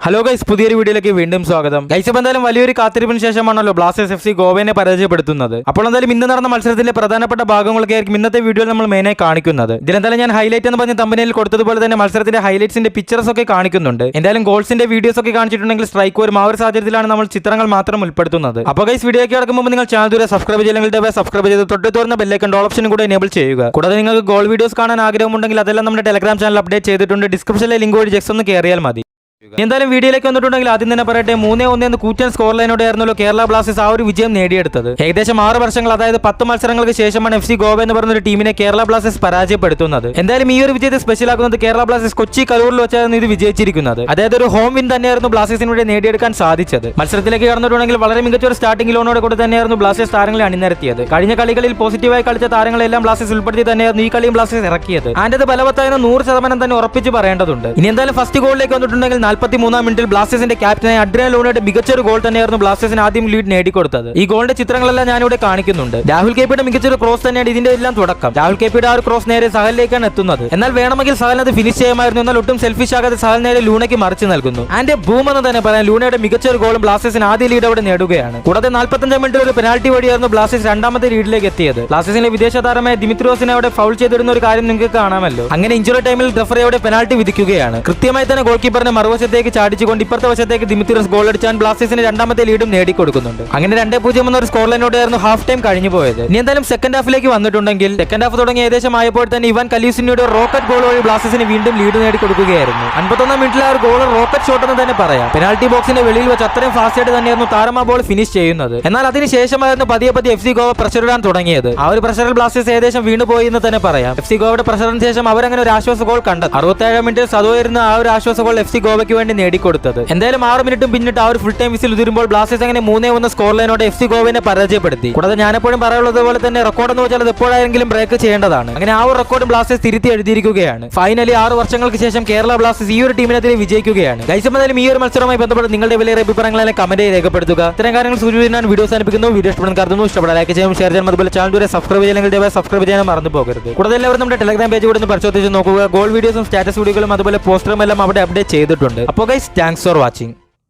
Hello guys, പുതിയൊരു വീഡിയോയിലേക്ക് വീണ്ടും സ്വാഗതം. ഗൈസ്, എന്തായാലും വലിയൊരു കാത്തിരിപ്പിന് ശേഷമാണല്ലോ ബ്ലാസ്റ്റേഴ്സ് FC ഗോവയെ പരാജയപ്പെടുത്തുന്നത്. അപ്പോൾ എന്തായാലും ഇന്ന് നടന്ന മത്സരത്തിലെ പ്രധാനപ്പെട്ട ഭാഗങ്ങളൊക്കെ ആയിരിക്കും ഇന്നത്തെ വീഡിയോയിൽ നമ്മൾ മെയിനായി കാണിക്കുന്നത്. ഇതിലെന്തായാലും ഞാൻ ഹൈലൈറ്റ് എന്ന് പറഞ്ഞ തമ്പനയിൽ കൊടുത്തതുപോലെ തന്നെ മത്സരത്തിന്റെ ഹൈലൈറ്റ്സിന്റെ പിക്ചേഴ്സ് ഒക്കെ കാണിക്കുന്നുണ്ട്. എന്തായാലും ഗോൾസിന്റെ വീഡിയോസ് ഒക്കെ കാണിച്ചിട്ടുണ്ടെങ്കിൽ സ്ട്രൈക്ക് വരും. ആ ഒരു സാഹചര്യത്തിലാണ് നമ്മൾ ചിത്രങ്ങൾ മാത്രം ഉൾപ്പെടുത്തുന്നത്. അപ്പോൾ ഗൈസ്, വീഡിയോയ്ക്ക് കിടക്കുമ്പോൾ നിങ്ങൾ ചാനൽ ദൂരെ സബ്സ്ക്രൈബ് ചെയ്യില്ലെങ്കിൽ സബ്സ്ക്രൈബ് ചെയ്ത് തൊട്ട് തുറന്ന ബെല്ലൈക്കൺ ഓപ്ഷൻ കൂടെ എനേബിൾ ചെയ്യുക. കൂടാതെ നിങ്ങൾക്ക് ഗോൾ വീഡിയോസ് കാണാൻ ആഗ്രഹമുണ്ടെങ്കിൽ അതെല്ലാം നമ്മുടെ ടെലഗ്രാം ചാനൽ അപ്ഡേറ്റ് ചെയ്തിട്ടുണ്ട്. ഡിസ്ക്രിപ്ഷനിലെ ലിങ്ക് വഴി ജസ്റ്റ് ഒന്ന് കയറിയാൽ മതി. എന്തായാലും വീഡിയോയിലേക്ക് വന്നിട്ടുണ്ടെങ്കിൽ ആദ്യം തന്നെ പറയട്ടെ, 3-1 എന്ന കൂറ്റൻ സ്കോർ ലൈനോടെയായിരുന്നല്ലോ കേരള ബ്ലാസ്റ്റേഴ്സ് ആ ഒരു വിജയം നേടിയെടുത്തത്. ഏകദേശം 6 വർഷങ്ങൾ, അതായത് 10 മത്സരങ്ങൾക്ക് ശേഷമാണ് FC ഗോവ എന്ന് പറയുന്ന ഒരു ടീമിനെ കേരള ബ്ലാസ്റ്റേഴ്സ് പരാജയപ്പെടുത്തുന്നത്. എന്തായാലും ഈ ഒരു വിജയത്തെ സ്പെഷ്യലാക്കുന്നത് കേരള ബ്ലാസ്റ്റേഴ്സ് കൊച്ചി കലൂരിൽ വെച്ചായിരുന്നു ഇത് വിജയിച്ചിരിക്കുന്നത്. അതായത് ഒരു ഹോം വിൻ തന്നെയായിരുന്നു ബ്ലാസ്റ്റേഴ്സിലൂടെ നേടിയെടുക്കാൻ സാധിച്ചത്. മത്സരത്തിലേക്ക് കടന്നിട്ടുണ്ടെങ്കിൽ വളരെ മികച്ച ഒരു സ്റ്റാർട്ടിംഗ് ലോണോടെ കൂടെ തന്നെയായിരുന്നു ബ്ലാസ്റ്റേഴ്സ് താരങ്ങളെ അണിനിരത്തിയത്. കഴിഞ്ഞ കളികളിൽ പോസിറ്റീവായി കളിച്ച താരങ്ങളെല്ലാം ബ്ലാസ്റ്റേഴ്സ് ഉൾപ്പെടുത്തി തന്നെയായിരുന്നു ഈ കളിയും ബ്ലാസ്റ്റേഴ്സ് ഇറക്കിയത്. ആൻഡ് അത് ബലവത്തായെന്ന് 100% തന്നെ ഉറപ്പിച്ച് പറയേണ്ടതുണ്ട്. ഇനി എന്തായാലും ഫസ്റ്റ് ഗോളിലേക്ക് വന്നിട്ടുണ്ടെങ്കിൽ 43-ാം മിനിറ്റിൽ ബ്ലാസ്റ്റേഴ്സിന്റെ ക്യാപ്റ്റനായ അഡ്രിയാൻ ലൂണയുടെ മികച്ചൊരു ഗോൾ തന്നെയായിരുന്നു ബ്ലാസ്റ്റേഴ്സിന് ആദ്യം ലീഡ് നേടിക്കൊടുത്തത്. ഈ ഗോളിന്റെ ചിത്രങ്ങളെല്ലാം ഞാനിവിടെ കാണിക്കുന്നുണ്ട്. രാഹുൽ കെപിയുടെ മികച്ചൊരു ക്രോസ് തന്നെയാണ് ഇതിന്റെ എല്ലാം തുടക്കം. രാഹുൽ കെപിയുടെ ആ ഒരു ക്രോസ് നേരെ സഹലിലേക്കാണ് എത്തുന്നത്. എന്നാൽ വേണമെങ്കിൽ സഹൽ അത് ഫിനിഷ് ചെയ്യുമായിരുന്നു. എന്നാൽ ഒട്ടും സെൽഫിഷ് ആകാതെ സഹൽ നേരെ ലൂണയ്ക്ക് മറിച്ച് നൽകുന്നു. ആൻഡ് ബൂം എന്ന് തന്നെ പറയാം, ലൂണയുടെ മികച്ചൊരു ഗോളും ബ്ലാസ്റ്റേഴ്സിന് ആദ്യ ലീഡ് അവിടെ നേടുകയാണ്. കൂടാതെ 45-ാം മിനിറ്റിൽ ഒരു പെനാൽറ്റി വഴിയായിരുന്നു ബ്ലാസ്റ്റേഴ്സ് രണ്ടാമത്തെ ലീഡിലേക്ക് എത്തിയത്. ബ്ലാസ്റ്റേഴ്സിന്റെ വിദേശ താരമായ ദിമിത്രോസിനെ അവിടെ ഫൗൾ ചെയ്തിരുന്ന ഒരു കാര്യം നിങ്ങൾക്ക് കാണാമല്ലോ. അങ്ങനെ ഇഞ്ചുറി ടൈമിൽ റഫറി അവിടെ പെനാൽറ്റി വിധിക്കുകയാണ്. കൃത്യമായി തന്നെ ഗോൾ കീപ്പറിനെ മറുവശത്തേക്ക് ചാടിച്ചുകൊണ്ട് ഇപ്പുറത്തെ വശത്തേക്ക് ദിമിത്രോസ് ഗോൾ അടിച്ചാൻ ബ്ലാസ്റ്റേഴ്സിന് രണ്ടാമത്തെ ലീഡും നേടിക്കൊടുക്കുന്നുണ്ട്. അങ്ങനെ 2-0 എന്ന ഒരു സ്കോർ ലൈനോടെയായിരുന്നു ഹാഫ് ടൈം കഴിഞ്ഞു പോയത്. ഇനി എന്തായാലും സെക്കൻഡ് ഹാഫിലേക്ക് വന്നിട്ടുണ്ടെങ്കിൽ സെക്കൻഡ് ഹാഫ് തുടങ്ങി ഏകദേശം ആയപ്പോൾ തന്നെ ഇവാൻ കലീസിനിയുടെ റോക്കറ്റ് ഗോൾ വഴി ബ്ലാസ്റ്റേഴ്സിന് വീണ്ടും ലീഡ് നേടിക്കൊടുക്കുകയായിരുന്നു. 51-ാം മിനിറ്റിൽ ആ ഒരു ഗോൾ റോക്കറ്റ് ഷോട്ട് എന്ന് തന്നെ പറയാം. പെനാൽറ്റി ബോക്സിന്റെ വെളിയിൽ വെച്ച് അത്രയും ഫാസ്റ്റ് ആയിട്ട് തന്നെയായിരുന്നു താരം ആ ബോൾ ഫിനിഷ് ചെയ്യുന്നത്. എന്നാൽ അതിനുശേഷമായിരുന്നു പതിയെ FC ഗോവ പ്രഷർ ഇടാൻ തുടങ്ങിയത്. ആ ഒരു പ്രഷറിൽ ബ്ലാസ്റ്റേഴ്സ് ഏകദേശം വീണുപോയി എന്ന് തന്നെ പറയാം. FC ഗോവയുടെ പ്രഷറിന് ശേഷം അവരങ്ങനെ ഒരു ആശ്വാസ ഗോൾ കണ്ടെത്തി. 67-ാം മിനിറ്റിൽ സദോയിരുന്ന ആ ഒരു ആശ്വാസ ഗോൾ FC ഗോവയ്ക്ക് വേണ്ടി നേടിക്കൊടുത്തത്. എന്തായാലും 6 മിനിറ്റും പിന്നിട്ട് ആ ഒരു ഫുൾ ടൈം വിസിൽ ഉതിരുമ്പോൾ ബ്ലാസ്റ്റേഴ്സ് അങ്ങനെ 3-1 സ്കോർ ലൈനോടെ FC ഗോവയെ പരാജയപ്പെടുത്തി. കൂടാതെ ഞാനെപ്പോഴും പറയാനുള്ളത് പോലെ തന്നെ റെക്കോർഡ് എന്ന് വെച്ചാൽ അത് എപ്പോഴായെങ്കിലും ബ്രേക്ക് ചെയ്യേണ്ടതാണ്. അങ്ങനെ ആ ഒരു റെക്കോർഡ് ബ്ലാസ്റ്റേഴ്സ് തിരുത്തി എഴുതിയിരിക്കുകയാണ്. ഫൈനലി 6 വർഷങ്ങൾക്ക് ശേഷം കേരള ബ്ലാസ്റ്റേഴ്സ് ഈ ഒരു ടീമിനെതിരെ വിജയിക്കുകയാണ്. ഗൈസ്, എന്തായാലും ഈ ഒരു മത്സരവുമായി ബന്ധപ്പെട്ട് നിങ്ങളുടെ വലിയ അഭിപ്രായങ്ങളെ കമന്റ് രേഖപ്പെടുത്തുക. ഇത്തരം കാര്യങ്ങൾ സൂചിപ്പിക്കാൻ വീഡിയോ അവസാനിപ്പിക്കുന്നു. വീഡിയോ ഇഷ്ടപ്പെടുന്ന കരുതുന്നു. ഇഷ്ടപ്പെടാൻ ലൈക്ക് ചെയ്യാനും ഷെയർ ചെയ്യാനും അതുപോലെ ചാനൽ വരെ സബ്സ്ക്രൈബ് ചെയ്യണമെങ്കിൽ സബ്സ്ക്രൈബ് ചെയ്യാനും മറന്നു പോകരുത്. കൂടാതെ എല്ലാവരും നമ്മുടെ ടെലഗ്രാം പേജ് കൂടെ ഒന്ന് പരിശോധിച്ച് നോക്കുക. ഗോൾ വീഡിയോസും സ്റ്റാറ്റസ് വീഡിയോകളും അതുപോലെ പോസ്റ്ററും എല്ലാം അവിടെ അപ്ഡേറ്റ് ചെയ്തിട്ടുണ്ട്. അപ്പോൾ ഗൈസ്, താങ്ക്സ് ഫോർ വാച്ചിങ്.